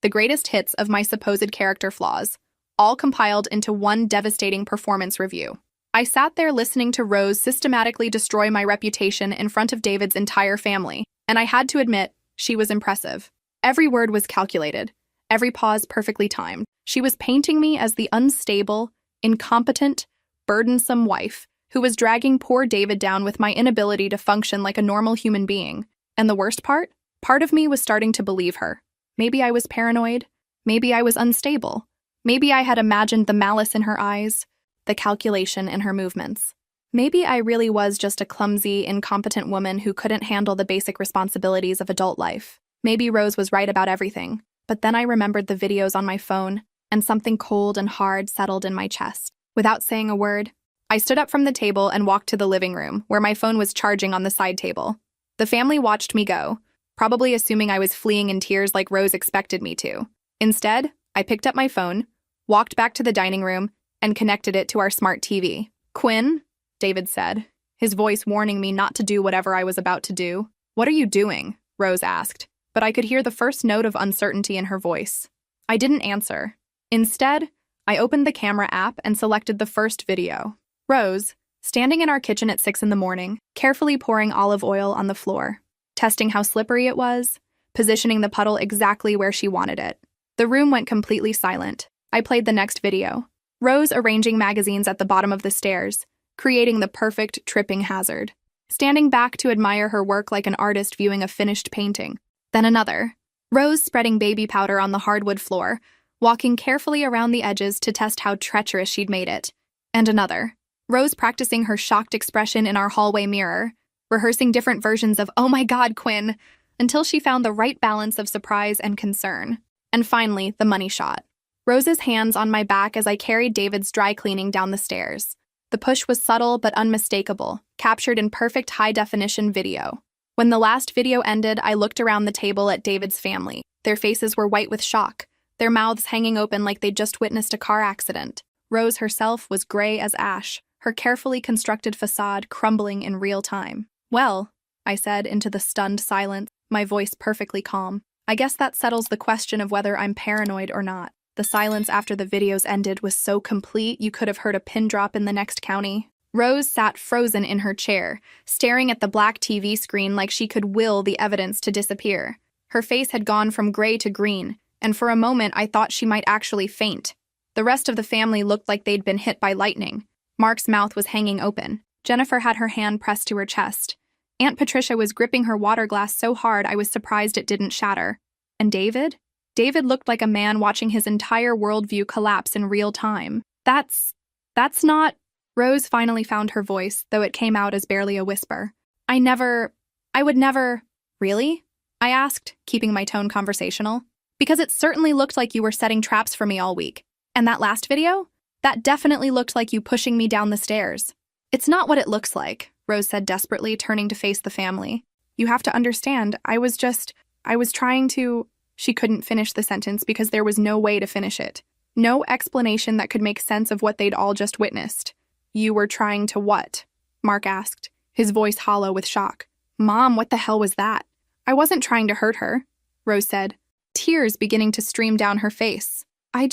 Speaker 1: The greatest hits of my supposed character flaws, all compiled into one devastating performance review. I sat there listening to Rose systematically destroy my reputation in front of David's entire family, and I had to admit, she was impressive. Every word was calculated, every pause perfectly timed. She was painting me as the unstable, incompetent, burdensome wife who was dragging poor David down with my inability to function like a normal human being. And the worst part? Part of me was starting to believe her. Maybe I was paranoid. Maybe I was unstable. Maybe I had imagined the malice in her eyes, the calculation in her movements. Maybe I really was just a clumsy, incompetent woman who couldn't handle the basic responsibilities of adult life. Maybe Rose was right about everything. But then I remembered the videos on my phone, and something cold and hard settled in my chest. Without saying a word, I stood up from the table and walked to the living room, where my phone was charging on the side table. The family watched me go, probably assuming I was fleeing in tears like Rose expected me to. Instead, I picked up my phone, walked back to the dining room, and connected it to our smart TV. "Quinn," David said, his voice warning me not to do whatever I was about to do. "What are you doing?" Rose asked, but I could hear the first note of uncertainty in her voice. I didn't answer. Instead, I opened the camera app and selected the first video. Rose, standing in our kitchen at 6 in the morning, carefully pouring olive oil on the floor, testing how slippery it was, positioning the puddle exactly where she wanted it. The room went completely silent. I played the next video. Rose arranging magazines at the bottom of the stairs, creating the perfect tripping hazard. Standing back to admire her work like an artist viewing a finished painting. Then another. Rose spreading baby powder on the hardwood floor, walking carefully around the edges to test how treacherous she'd made it. And another. Rose practicing her shocked expression in our hallway mirror, rehearsing different versions of "Oh my God, Quinn," until she found the right balance of surprise and concern. And finally, the money shot. Rose's hands on my back as I carried David's dry cleaning down the stairs. The push was subtle but unmistakable, captured in perfect high-definition video. When the last video ended, I looked around the table at David's family. Their faces were white with shock, their mouths hanging open like they'd just witnessed a car accident. Rose herself was gray as ash, her carefully constructed facade crumbling in real time. "Well," I said into the stunned silence, my voice perfectly calm, "I guess that settles the question of whether I'm paranoid or not." The silence after the videos ended was so complete you could have heard a pin drop in the next county. Rose sat frozen in her chair, staring at the black TV screen like she could will the evidence to disappear. Her face had gone from gray to green, and for a moment I thought she might actually faint. The rest of the family looked like they'd been hit by lightning. Mark's mouth was hanging open. Jennifer had her hand pressed to her chest. Aunt Patricia was gripping her water glass so hard I was surprised it didn't shatter. And David? David looked like a man watching his entire worldview collapse in real time. That's not... Rose finally found her voice, though it came out as barely a whisper. I would never... Really? I asked, keeping my tone conversational. Because it certainly looked like you were setting traps for me all week. And that last video? That definitely looked like you pushing me down the stairs. It's not what it looks like, Rose said desperately, turning to face the family. You have to understand, I was trying to... She couldn't finish the sentence because there was no way to finish it. No explanation that could make sense of what they'd all just witnessed. You were trying to what? Mark asked, his voice hollow with shock. Mom, what the hell was that? I wasn't trying to hurt her, Rose said, tears beginning to stream down her face. I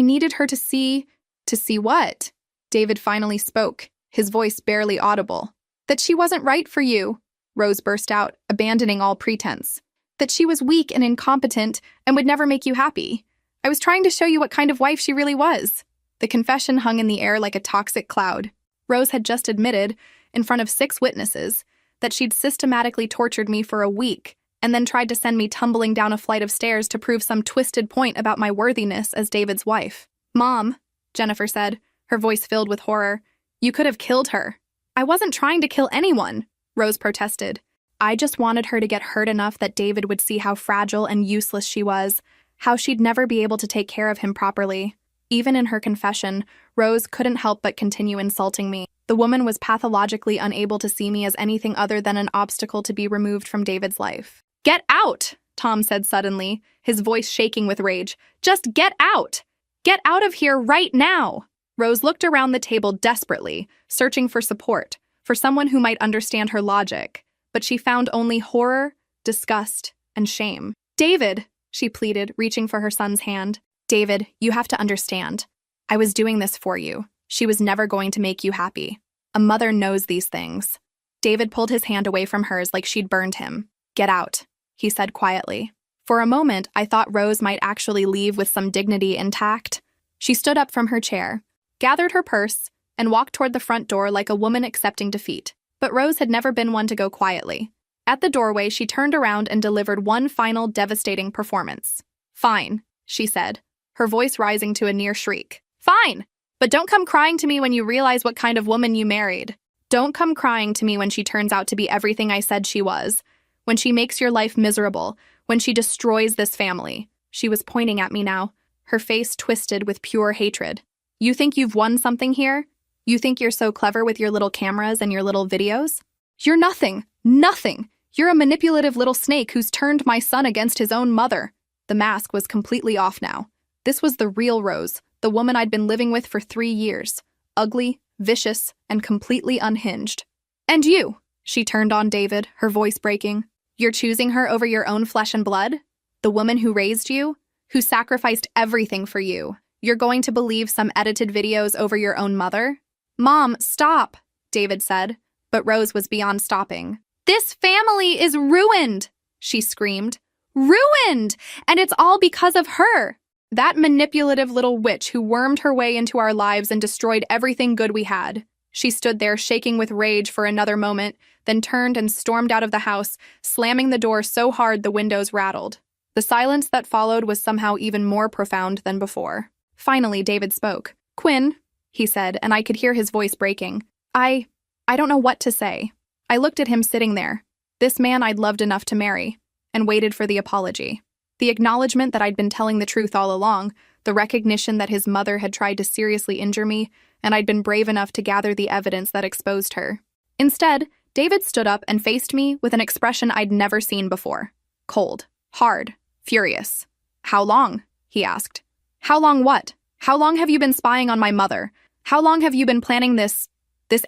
Speaker 1: needed her to see... To see what? David finally spoke, his voice barely audible. That she wasn't right for you, Rose burst out, abandoning all pretense. That she was weak and incompetent and would never make you happy. I was trying to show you what kind of wife she really was. The confession hung in the air like a toxic cloud. Rose had just admitted, in front of 6 witnesses, that she'd systematically tortured me for a week and then tried to send me tumbling down a flight of stairs to prove some twisted point about my worthiness as David's wife. Mom, Jennifer said, her voice filled with horror, you could have killed her. I wasn't trying to kill anyone, Rose protested. I just wanted her to get hurt enough that David would see how fragile and useless she was, how she'd never be able to take care of him properly. Even in her confession, Rose couldn't help but continue insulting me. The woman was pathologically unable to see me as anything other than an obstacle to be removed from David's life. Get out, Tom said suddenly, his voice shaking with rage. Just get out! Get out of here right now! Rose looked around the table desperately, searching for support, for someone who might understand her logic. But she found only horror, disgust, and shame. David, she pleaded, reaching for her son's hand. David, you have to understand. I was doing this for you. She was never going to make you happy. A mother knows these things. David pulled his hand away from hers like she'd burned him. Get out, he said quietly. For a moment, I thought Rose might actually leave with some dignity intact. She stood up from her chair, gathered her purse, and walked toward the front door like a woman accepting defeat. But Rose had never been one to go quietly. At the doorway, she turned around and delivered one final devastating performance. Fine, she said, her voice rising to a near shriek. Fine, but don't come crying to me when you realize what kind of woman you married. Don't come crying to me when she turns out to be everything I said she was, when she makes your life miserable, when she destroys this family. She was pointing at me now, her face twisted with pure hatred. You think you've won something here? You think you're so clever with your little cameras and your little videos? You're nothing. Nothing. You're a manipulative little snake who's turned my son against his own mother. The mask was completely off now. This was the real Rose, the woman I'd been living with for 3 years. Ugly, vicious, and completely unhinged. And you, she turned on David, her voice breaking. You're choosing her over your own flesh and blood? The woman who raised you? Who sacrificed everything for you? You're going to believe some edited videos over your own mother? Mom, stop, David said, but Rose was beyond stopping. This family is ruined, she screamed. Ruined! And it's all because of her. That manipulative little witch who wormed her way into our lives and destroyed everything good we had. She stood there shaking with rage for another moment, then turned and stormed out of the house, slamming the door so hard the windows rattled. The silence that followed was somehow even more profound than before. Finally, David spoke. Quinn, he said, and I could hear his voice breaking. I don't know what to say. I looked at him sitting there, this man I'd loved enough to marry, and waited for the apology. The acknowledgement that I'd been telling the truth all along, the recognition that his mother had tried to seriously injure me, and I'd been brave enough to gather the evidence that exposed her. Instead, David stood up and faced me with an expression I'd never seen before. Cold, hard, furious. "How long?" he asked. "How long what? How long have you been spying on my mother? How long have you been planning this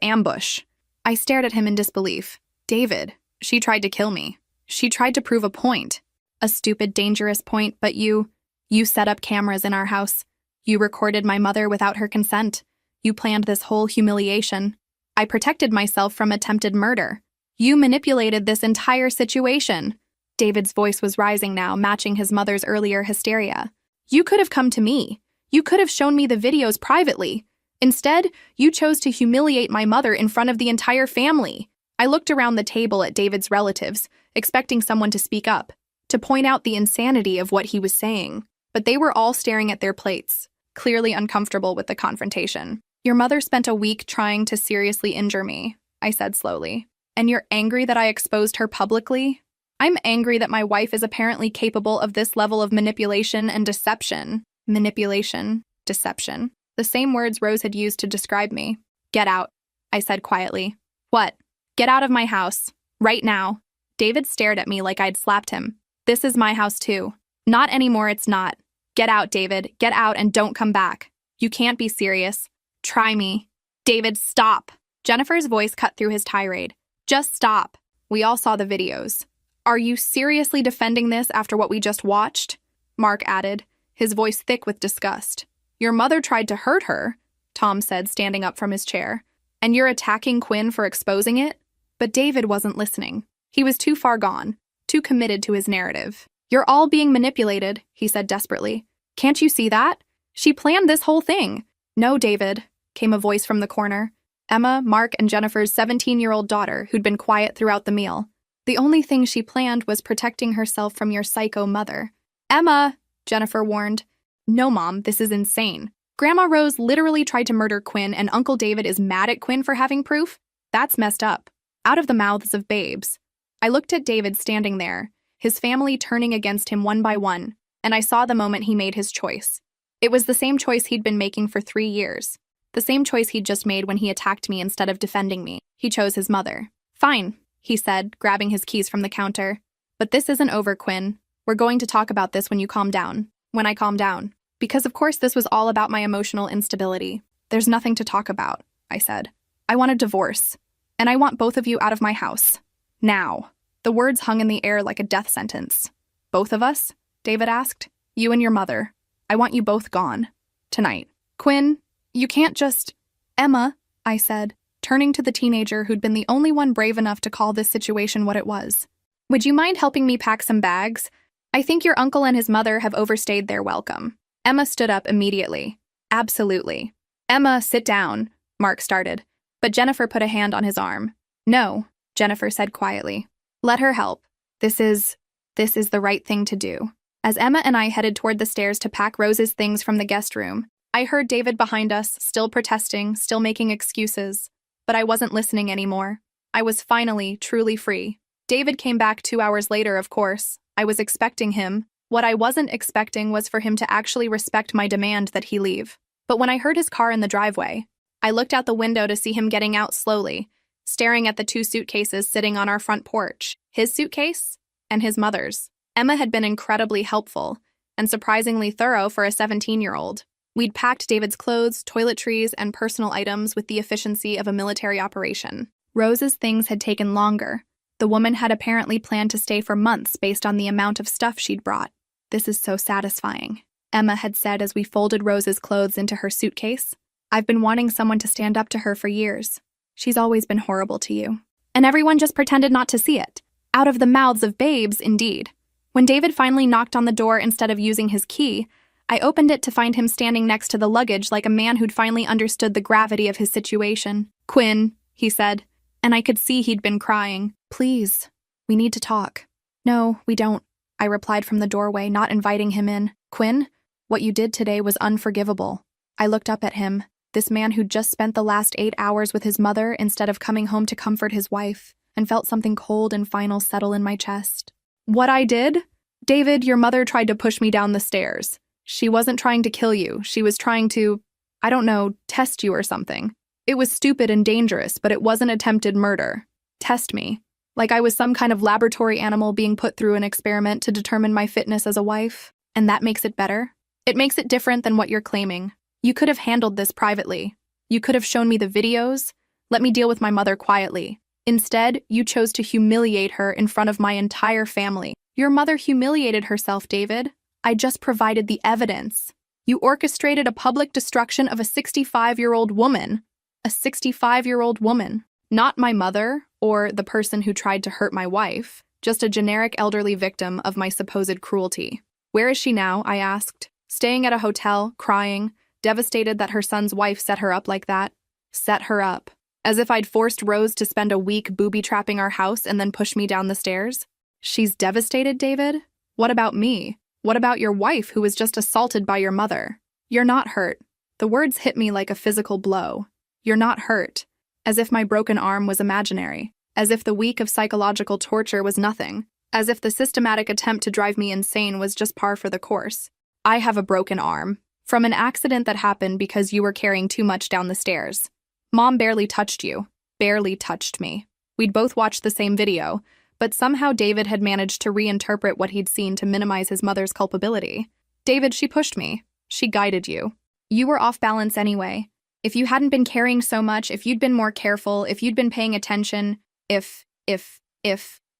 Speaker 1: ambush?" I stared at him in disbelief. "David, she tried to kill me. She tried to prove a point. A stupid, dangerous point, but you set up cameras in our house. You recorded my mother without her consent. You planned this whole humiliation. I protected myself from attempted murder. You manipulated this entire situation." David's voice was rising now, matching his mother's earlier hysteria. "You could have come to me. You could have shown me the videos privately. Instead, you chose to humiliate my mother in front of the entire family." I looked around the table at David's relatives, expecting someone to speak up, to point out the insanity of what he was saying. But they were all staring at their plates, clearly uncomfortable with the confrontation. "Your mother spent a week trying to seriously injure me," I said slowly. "And you're angry that I exposed her publicly?" "I'm angry that my wife is apparently capable of this level of manipulation and deception." Manipulation, deception. The same words Rose had used to describe me. "Get out," I said quietly. "What?" "Get out of my house. Right now." David stared at me like I'd slapped him. "This is my house too." "Not anymore, it's not." "Get out, David. Get out and don't come back. You can't be serious. Try me." "David, stop." Jennifer's voice cut through his tirade. "Just stop. We all saw the videos." "Are you seriously defending this after what we just watched?" Mark added, his voice thick with disgust. "Your mother tried to hurt her," Tom said, standing up from his chair. "And you're attacking Quinn for exposing it?" But David wasn't listening. He was too far gone, too committed to his narrative. "You're all being manipulated," he said desperately. "Can't you see that? She planned this whole thing." "No, David," came a voice from the corner. Emma, Mark, and Jennifer's 17-year-old daughter, who'd been quiet throughout the meal. "The only thing she planned was protecting herself from your psycho mother." "Emma," Jennifer warned. "No, Mom, this is insane. Grandma Rose literally tried to murder Quinn, and Uncle David is mad at Quinn for having proof? That's messed up." Out of the mouths of babes. I looked at David standing there, his family turning against him one by one, and I saw the moment he made his choice. It was the same choice he'd been making for 3 years. The same choice he'd just made when he attacked me instead of defending me. He chose his mother. "Fine," he said, grabbing his keys from the counter. "But this isn't over, Quinn. We're going to talk about this when you calm down." When I calm down. Because of course this was all about my emotional instability. "There's nothing to talk about," I said. "I want a divorce. And I want both of you out of my house. Now." The words hung in the air like a death sentence. "Both of us?" David asked. "You and your mother. I want you both gone. Tonight." "Quinn, you can't just—" "Emma," I said, turning to the teenager who'd been the only one brave enough to call this situation what it was. "Would you mind helping me pack some bags? I think your uncle and his mother have overstayed their welcome." Emma stood up immediately. "Absolutely." "Emma, sit down," Mark started, but Jennifer put a hand on his arm. "No," Jennifer said quietly. "Let her help. This is the right thing to do." As Emma and I headed toward the stairs to pack Rose's things from the guest room, I heard David behind us, still protesting, still making excuses. But I wasn't listening anymore. I was finally, truly free. David came back 2 hours later, of course. I was expecting him. What I wasn't expecting was for him to actually respect my demand that he leave. But when I heard his car in the driveway, I looked out the window to see him getting out slowly, staring at the 2 suitcases sitting on our front porch, his suitcase and his mother's. Emma had been incredibly helpful and surprisingly thorough for a 17-year-old. We'd packed David's clothes, toiletries, and personal items with the efficiency of a military operation. Rose's things had taken longer. The woman had apparently planned to stay for months based on the amount of stuff she'd brought. "This is so satisfying," Emma had said as we folded Rose's clothes into her suitcase. "I've been wanting someone to stand up to her for years. She's always been horrible to you." And everyone just pretended not to see it. Out of the mouths of babes, indeed. When David finally knocked on the door instead of using his key, I opened it to find him standing next to the luggage like a man who'd finally understood the gravity of his situation. "Quinn," he said, and I could see he'd been crying. "Please, we need to talk." "No, we don't," I replied from the doorway, not inviting him in. "Quinn, what you did today was unforgivable." I looked up at him, this man who'd just spent the last 8 hours with his mother instead of coming home to comfort his wife, and felt something cold and final settle in my chest. "What I did? David, your mother tried to push me down the stairs. She wasn't trying to kill you. She was trying to, I don't know, test you or something. It was stupid and dangerous, but it wasn't attempted murder." Test me. Like I was some kind of laboratory animal being put through an experiment to determine my fitness as a wife. And that makes it better? It makes it different than what you're claiming. You could have handled this privately. You could have shown me the videos. Let me deal with my mother quietly. Instead, you chose to humiliate her in front of my entire family. Your mother humiliated herself, David. I just provided the evidence. You orchestrated a public destruction of a 65-year-old woman. A 65-year-old woman. Not my mother, or the person who tried to hurt my wife, just a generic elderly victim of my supposed cruelty. Where is she now? I asked. Staying at a hotel, crying, devastated that her son's wife set her up like that. Set her up. As if I'd forced Rose to spend a week booby-trapping our house and then push me down the stairs. She's devastated, David? What about me? What about your wife who was just assaulted by your mother? You're not hurt. The words hit me like a physical blow. You're not hurt. As if my broken arm was imaginary. As if the week of psychological torture was nothing. As if the systematic attempt to drive me insane was just par for the course. I have a broken arm. From an accident that happened because you were carrying too much down the stairs. Mom barely touched you. Barely touched me. We'd both watched the same video, but somehow David had managed to reinterpret what he'd seen to minimize his mother's culpability. David, she pushed me. She guided you. You were off balance anyway. If you hadn't been carrying so much, if you'd been more careful, if you'd been paying attention, if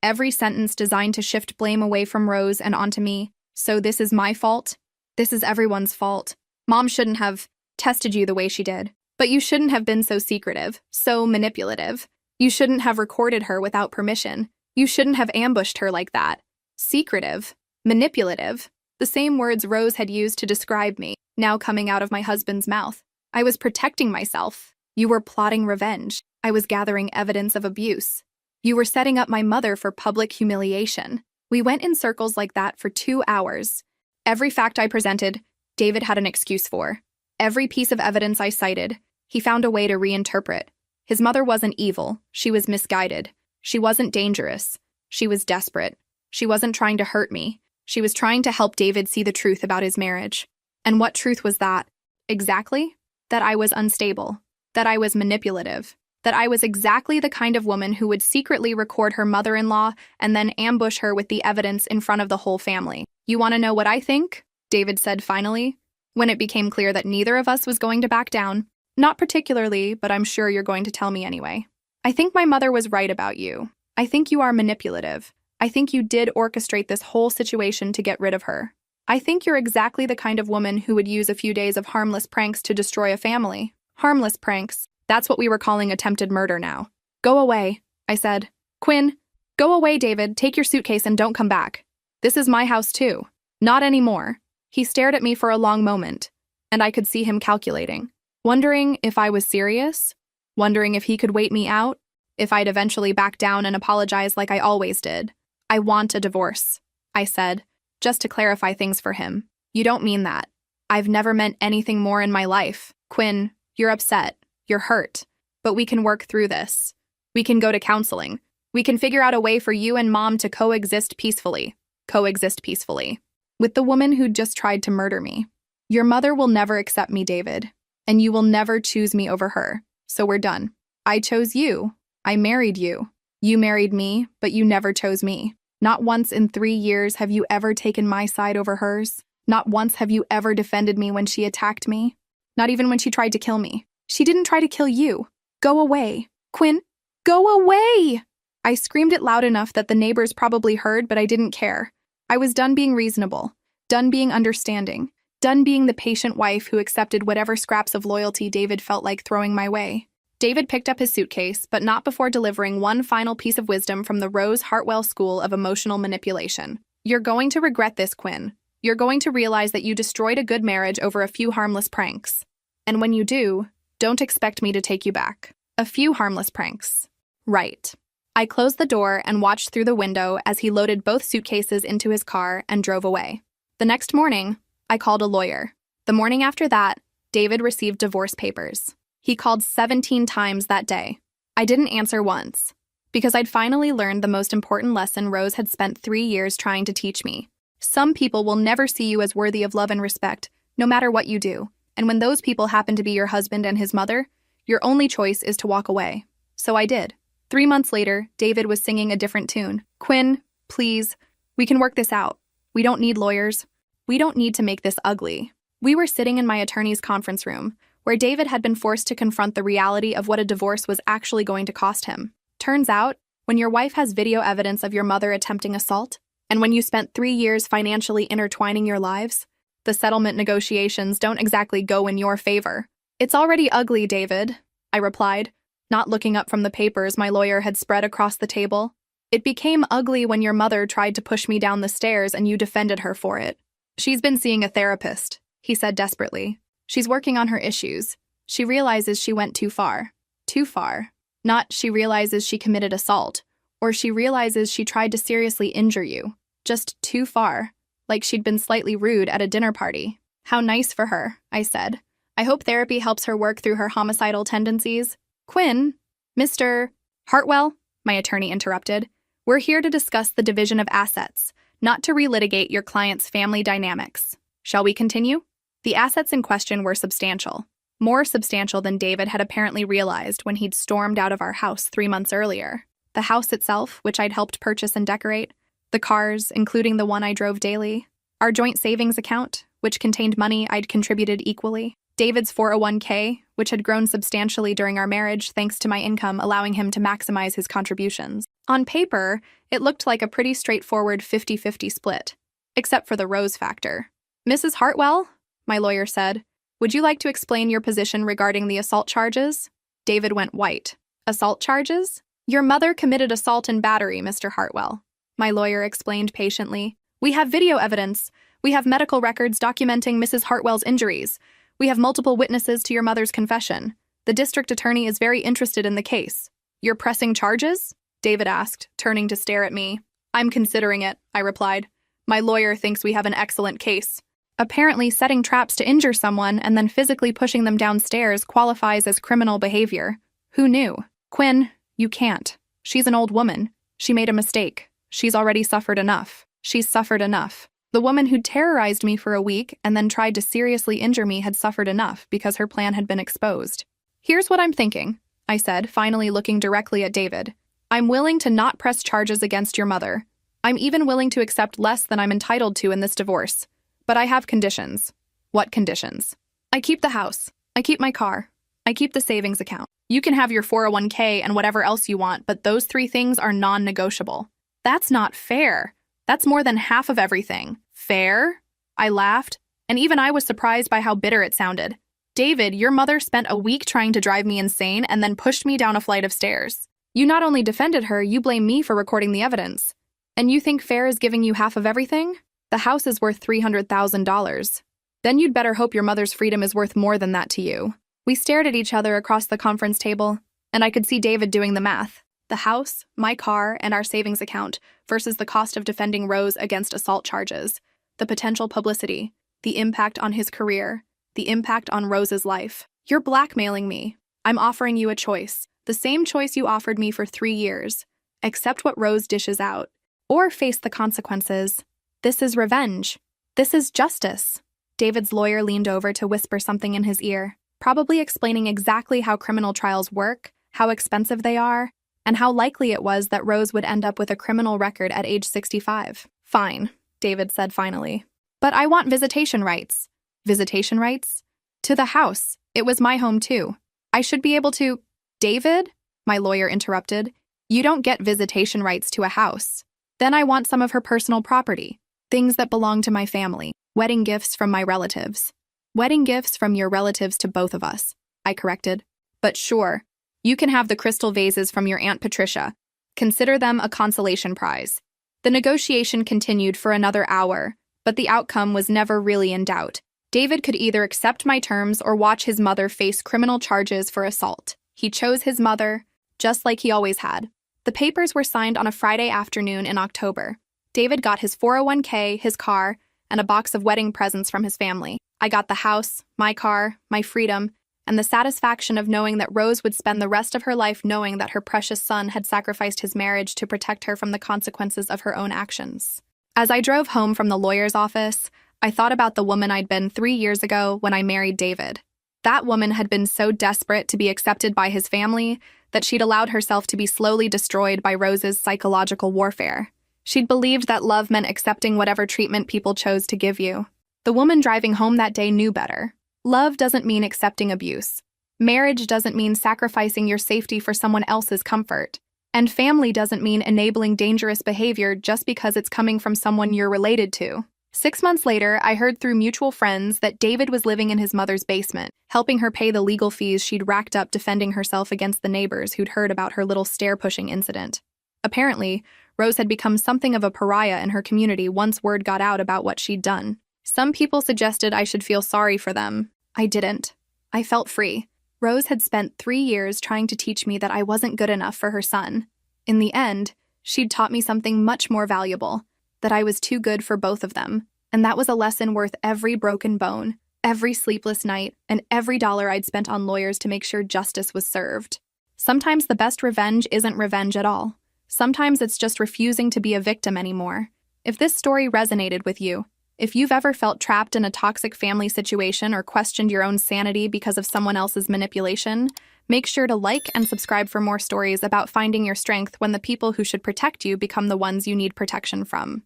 Speaker 1: every sentence designed to shift blame away from Rose and onto me. So this is my fault? This is everyone's fault. Mom shouldn't have tested you the way she did. But you shouldn't have been so secretive, so manipulative. You shouldn't have recorded her without permission. You shouldn't have ambushed her like that. Secretive. Manipulative. The same words Rose had used to describe me, now coming out of my husband's mouth. I was protecting myself. You were plotting revenge. I was gathering evidence of abuse. You were setting up my mother for public humiliation. We went in circles like that for 2 hours. Every fact I presented, David had an excuse for. Every piece of evidence I cited, he found a way to reinterpret. His mother wasn't evil. She was misguided. She wasn't dangerous. She was desperate. She wasn't trying to hurt me. She was trying to help David see the truth about his marriage. And what truth was that? Exactly? That I was unstable. That I was manipulative. That I was exactly the kind of woman who would secretly record her mother-in-law and then ambush her with the evidence in front of the whole family. You want to know what I think? David said finally, when it became clear that neither of us was going to back down. Not particularly, but I'm sure you're going to tell me anyway. I think my mother was right about you. I think you are manipulative. I think you did orchestrate this whole situation to get rid of her. I think you're exactly the kind of woman who would use a few days of harmless pranks to destroy a family. Harmless pranks. That's what we were calling attempted murder now. Go away, I said. Quinn, go away, David. Take your suitcase and don't come back. This is my house too. Not anymore. He stared at me for a long moment, and I could see him calculating. Wondering if I was serious? Wondering if he could wait me out? If I'd eventually back down and apologize like I always did? I want a divorce, I said, just to clarify things for him. You don't mean that. I've never meant anything more in my life. Quinn, you're upset. You're hurt. But we can work through this. We can go to counseling. We can figure out a way for you and Mom to coexist peacefully. Coexist peacefully. With the woman who'd just tried to murder me. Your mother will never accept me, David. And you will never choose me over her. So we're done. I chose you. I married you. You married me, but you never chose me. Not once in 3 years have you ever taken my side over hers. Not once have you ever defended me when she attacked me. Not even when she tried to kill me. She didn't try to kill you. Go away. Quinn, go away! I screamed it loud enough that the neighbors probably heard, but I didn't care. I was done being reasonable. Done being understanding. Done being the patient wife who accepted whatever scraps of loyalty David felt like throwing my way. David picked up his suitcase, but not before delivering one final piece of wisdom from the Rose Hartwell School of Emotional Manipulation. You're going to regret this, Quinn. You're going to realize that you destroyed a good marriage over a few harmless pranks. And when you do, don't expect me to take you back. A few harmless pranks. Right. I closed the door and watched through the window as he loaded both suitcases into his car and drove away. The next morning, I called a lawyer. The morning after that, David received divorce papers. He called 17 times that day. I didn't answer once, because I'd finally learned the most important lesson Rose had spent 3 years trying to teach me. Some people will never see you as worthy of love and respect, no matter what you do. And when those people happen to be your husband and his mother, your only choice is to walk away. So I did. 3 months later, David was singing a different tune. Quinn, please, we can work this out. We don't need lawyers. We don't need to make this ugly. We were sitting in my attorney's conference room, where David had been forced to confront the reality of what a divorce was actually going to cost him. Turns out, when your wife has video evidence of your mother attempting assault, and when you spent 3 years financially intertwining your lives, the settlement negotiations don't exactly go in your favor. It's already ugly, David, I replied, not looking up from the papers my lawyer had spread across the table. It became ugly when your mother tried to push me down the stairs and you defended her for it. She's been seeing a therapist, he said desperately. She's working on her issues. She realizes she went too far. Too far. Not she realizes she committed assault, or she realizes she tried to seriously injure you. Just too far, like she'd been slightly rude at a dinner party. How nice for her, I said. I hope therapy helps her work through her homicidal tendencies. Quinn, Mr. Hartwell, my attorney interrupted. We're here to discuss the division of assets, not to relitigate your client's family dynamics. Shall we continue? The assets in question were substantial. More substantial than David had apparently realized when he'd stormed out of our house 3 months earlier. The house itself, which I'd helped purchase and decorate, the cars, including the one I drove daily, our joint savings account, which contained money I'd contributed equally, David's 401k, which had grown substantially during our marriage thanks to my income allowing him to maximize his contributions. On paper, it looked like a pretty straightforward 50-50 split, except for the Rose factor. Mrs. Hartwell, my lawyer said, would you like to explain your position regarding the assault charges? David went white. Assault charges? Your mother committed assault and battery, Mr. Hartwell. My lawyer explained patiently. We have video evidence. We have medical records documenting Mrs. Hartwell's injuries. We have multiple witnesses to your mother's confession. The district attorney is very interested in the case. You're pressing charges? David asked, turning to stare at me. I'm considering it, I replied. My lawyer thinks we have an excellent case. Apparently, setting traps to injure someone and then physically pushing them downstairs qualifies as criminal behavior. Who knew? Quinn, you can't. She's an old woman. She made a mistake. She's already suffered enough. She's suffered enough. The woman who'd terrorized me for a week and then tried to seriously injure me had suffered enough because her plan had been exposed. Here's what I'm thinking, I said, finally looking directly at David. I'm willing to not press charges against your mother. I'm even willing to accept less than I'm entitled to in this divorce. But I have conditions. What conditions? I keep the house. I keep my car. I keep the savings account. You can have your 401k and whatever else you want, but those 3 things are non-negotiable. That's not fair. That's more than half of everything. Fair? I laughed, and even I was surprised by how bitter it sounded. David, your mother spent a week trying to drive me insane and then pushed me down a flight of stairs. You not only defended her, you blame me for recording the evidence. And you think fair is giving you half of everything? The house is worth $300,000. Then you'd better hope your mother's freedom is worth more than that to you. We stared at each other across the conference table, and I could see David doing the math. The house, my car, and our savings account versus the cost of defending Rose against assault charges, the potential publicity, the impact on his career, the impact on Rose's life. You're blackmailing me. I'm offering you a choice, the same choice you offered me for 3 years. Accept what Rose dishes out, or face the consequences. This is revenge. This is justice. David's lawyer leaned over to whisper something in his ear, probably explaining exactly how criminal trials work, how expensive they are, and how likely it was that Rose would end up with a criminal record at age 65. Fine, David said finally. But I want visitation rights. Visitation rights? To the house. It was my home too. I should be able to— David? My lawyer interrupted. You don't get visitation rights to a house. Then I want some of her personal property. Things that belong to my family. Wedding gifts from my relatives. Wedding gifts from your relatives to both of us, I corrected. But sure, you can have the crystal vases from your Aunt Patricia. Consider them a consolation prize. The negotiation continued for another hour, but the outcome was never really in doubt. David could either accept my terms or watch his mother face criminal charges for assault. He chose his mother, just like he always had. The papers were signed on a Friday afternoon in October. David got his 401k, his car, and a box of wedding presents from his family. I got the house, my car, my freedom, and the satisfaction of knowing that Rose would spend the rest of her life knowing that her precious son had sacrificed his marriage to protect her from the consequences of her own actions. As I drove home from the lawyer's office, I thought about the woman I'd been 3 years ago when I married David. That woman had been so desperate to be accepted by his family that she'd allowed herself to be slowly destroyed by Rose's psychological warfare. She'd believed that love meant accepting whatever treatment people chose to give you. The woman driving home that day knew better. Love doesn't mean accepting abuse. Marriage doesn't mean sacrificing your safety for someone else's comfort. And family doesn't mean enabling dangerous behavior just because it's coming from someone you're related to. 6 months later, I heard through mutual friends that David was living in his mother's basement, helping her pay the legal fees she'd racked up defending herself against the neighbors who'd heard about her little stair-pushing incident. Apparently, Rose had become something of a pariah in her community once word got out about what she'd done. Some people suggested I should feel sorry for them. I didn't. I felt free. Rose had spent 3 years trying to teach me that I wasn't good enough for her son. In the end, she'd taught me something much more valuable, that I was too good for both of them, and that was a lesson worth every broken bone, every sleepless night, and every dollar I'd spent on lawyers to make sure justice was served. Sometimes the best revenge isn't revenge at all. Sometimes it's just refusing to be a victim anymore. If this story resonated with you, if you've ever felt trapped in a toxic family situation or questioned your own sanity because of someone else's manipulation, make sure to like and subscribe for more stories about finding your strength when the people who should protect you become the ones you need protection from.